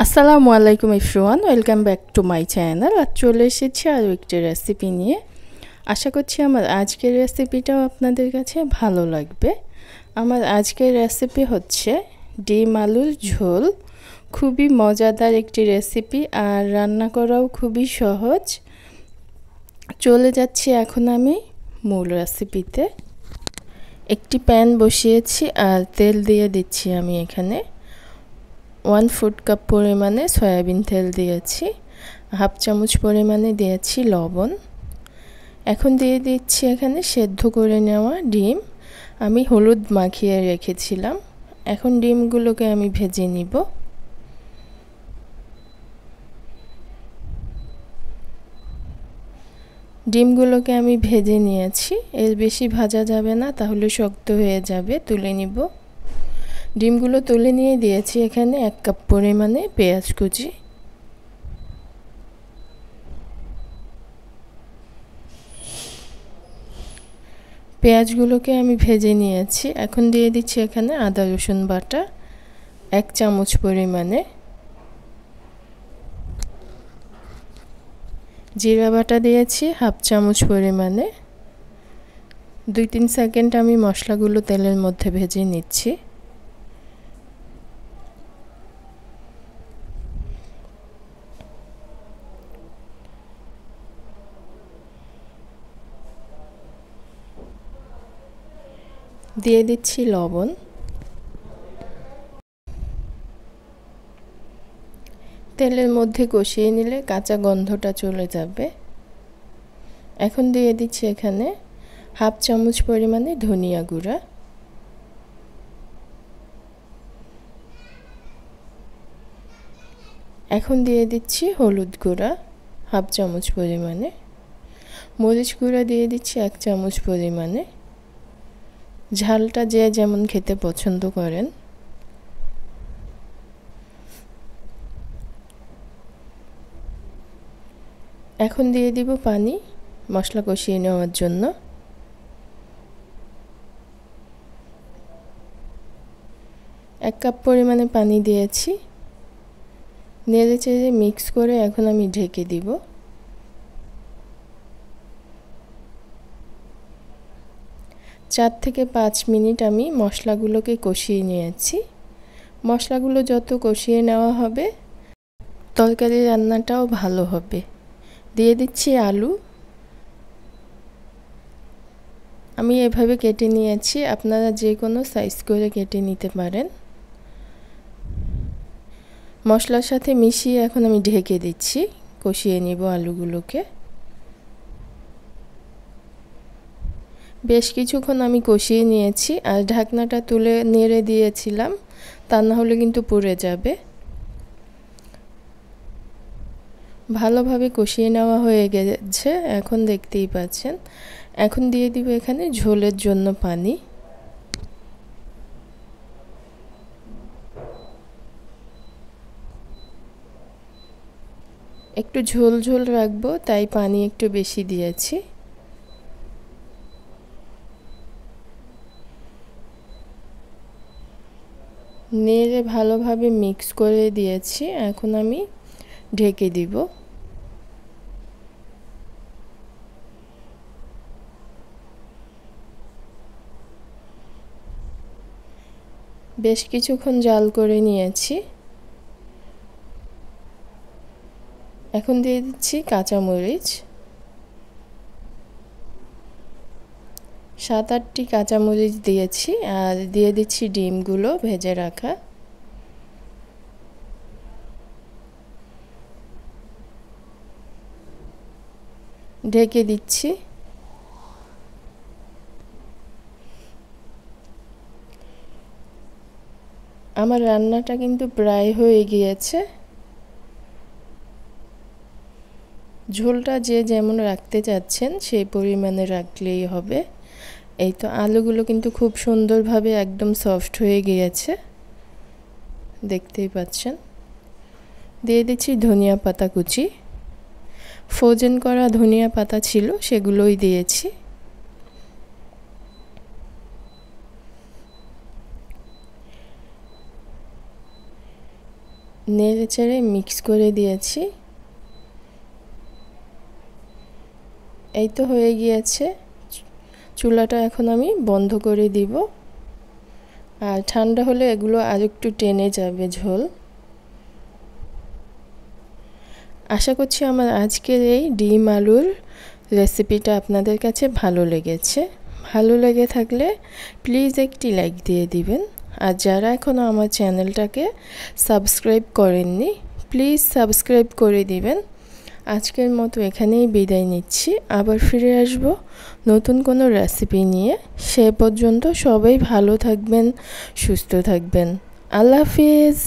আসসালামু আলাইকুম everyone, welcome back to my channel. আর চলে এসেছি আরও একটি রেসিপি নিয়ে। আশা করছি আমার আজকের রেসিপিটাও আপনাদের কাছে ভালো লাগবে। আমার আজকের রেসিপি হচ্ছে ডিম আলুর ঝোল। খুবই মজাদার একটি রেসিপি আর রান্না করাও খুবই সহজ। চলে যাচ্ছি এখন আমি মূল রেসিপিতে। একটি প্যান বসিয়েছি আর তেল দিয়ে দিচ্ছি আমি এখানে 1 ফুড কাপ পরিমাণে সয়াবিন তেল দিয়েছি, হাফ চামচ পরিমাণে দিয়েছি লবণ। এখন দিয়ে দিচ্ছি এখানে সেদ্ধ করে নেওয়া ডিম, আমি হলুদ মাখিয়ে রেখেছিলাম। এখন ডিমগুলোকে আমি ভেজে নিব। ডিমগুলোকে আমি ভেজে নিয়েছি, এর বেশি ভাজা যাবে না, তাহলে শক্ত হয়ে যাবে। তুলে নিব। ডিমগুলো তুলে নিয়ে দিয়েছি এখানে 1 কাপ পরিমাণে পেঁয়াজ কুচি। পেঁয়াজগুলোকে আমি ভেজে নিয়েছি। এখন দিয়ে দিচ্ছি এখানে আদা রসুন বাটা 1 চামচ পরিমাণে, জিরা বাটা দিয়েছি হাফ চামচ পরিমাণে। 2-3 সেকেন্ড আমি মশলাগুলো তেলের মধ্যে ভেজে নিচ্ছি। দিয়ে দিচ্ছি লবণ। তেলের মধ্যে কষিয়ে নিলে কাঁচা গন্ধটা চলে যাবে। এখন দিয়ে দিচ্ছি এখানে হাফ চামচ পরিমাণে ধনিয়া গুঁড়া। এখন দিয়ে দিচ্ছি হলুদ গুঁড়া হাফ চামচ পরিমাণে, মরিচ গুঁড়া দিয়ে দিচ্ছি 1 চামচ পরিমাণে। ঝালটা যে যেমন খেতে পছন্দ করেন। এখন দিয়ে দিব পানি মশলা কষিয়ে নেওয়ার জন্য। এক কাপ পরিমাণে পানি দিয়েছি, নেড়ে চেড়ে মিক্স করে এখন আমি ঢেকে দিব। 4 থেকে 5 মিনিট আমি মশলাগুলোকে কষিয়ে নিয়েছি। মশলাগুলো যত কষিয়ে নেওয়া হবে তরকারি রান্নাটাও ভালো হবে। দিয়ে দিচ্ছি আলু। আমি এভাবে কেটে নিয়েছি, আপনারা যে কোনো সাইজ করে কেটে নিতে পারেন। মশলার সাথে মিশিয়ে এখন আমি ঢেকে দিচ্ছি, কষিয়ে নিব আলুগুলোকে। বেশ কিছুক্ষণ আমি কষিয়ে নিয়েছি আর ঢাকনাটা তুলে নেড়ে দিয়েছিলাম, তা না হলে কিন্তু পুড়ে যাবে। ভালোভাবে কষিয়ে নেওয়া হয়ে গেছে, এখন দেখতেই পাচ্ছেন। এখন দিয়ে দিব এখানে ঝোলের জন্য পানি। একটু ঝোল ঝোল রাখবো, তাই পানি একটু বেশি দিয়েছি। নেড়ে ভালোভাবে মিক্স করে দিয়েছি, এখন আমি ঢেকে দিব। বেশ কিছুক্ষণ জাল করে নিয়েছি। এখন দিয়ে দিচ্ছি কাঁচামরিচ, 7-8টি কাঁচামরিচ দিয়েছি আর দিয়ে দিচ্ছি ডিমগুলো ভেজে রাখা। ঢেকে দিচ্ছি। আমার রান্নাটা কিন্তু প্রায় হয়ে গিয়েছে। ঝোলটা যে যেমন রাখতে চাচ্ছেন সেই পরিমাণে রাখলেই হবে। এই তো আলুগুলো কিন্তু খুব সুন্দরভাবে একদম সফট হয়ে গিয়েছে, দেখতেই পাচ্ছেন। দিয়ে দিচ্ছি ধনিয়া পাতা কুচি, ফ্রোজেন করা ধনিয়া পাতা ছিল সেগুলোই দিয়েছি। নেড়েচেড়ে মিক্স করে দিয়েছি। এই তো হয়ে গিয়েছে। চুলাটা এখন আমি বন্ধ করে দিব। আর ঠান্ডা হলে এগুলো আরেকটু টেনে যাবে ঝোল। আশা করছি আমার আজকের এই ডিম আলুর রেসিপিটা আপনাদের কাছে ভালো লেগেছে। ভালো লেগে থাকলে প্লিজ একটি লাইক দিয়ে দিবেন। আর যারা এখনও আমার চ্যানেলটাকে সাবস্ক্রাইব করেননি প্লিজ সাবস্ক্রাইব করে দিবেন। আজকের মতো এখানেই বিদায় নিচ্ছি। আবার ফিরে আসব নতুন কোনো রেসিপি নিয়ে। সে পর্যন্ত সবাই ভালো থাকবেন, সুস্থ থাকবেন। আল্লাহ হাফিজ।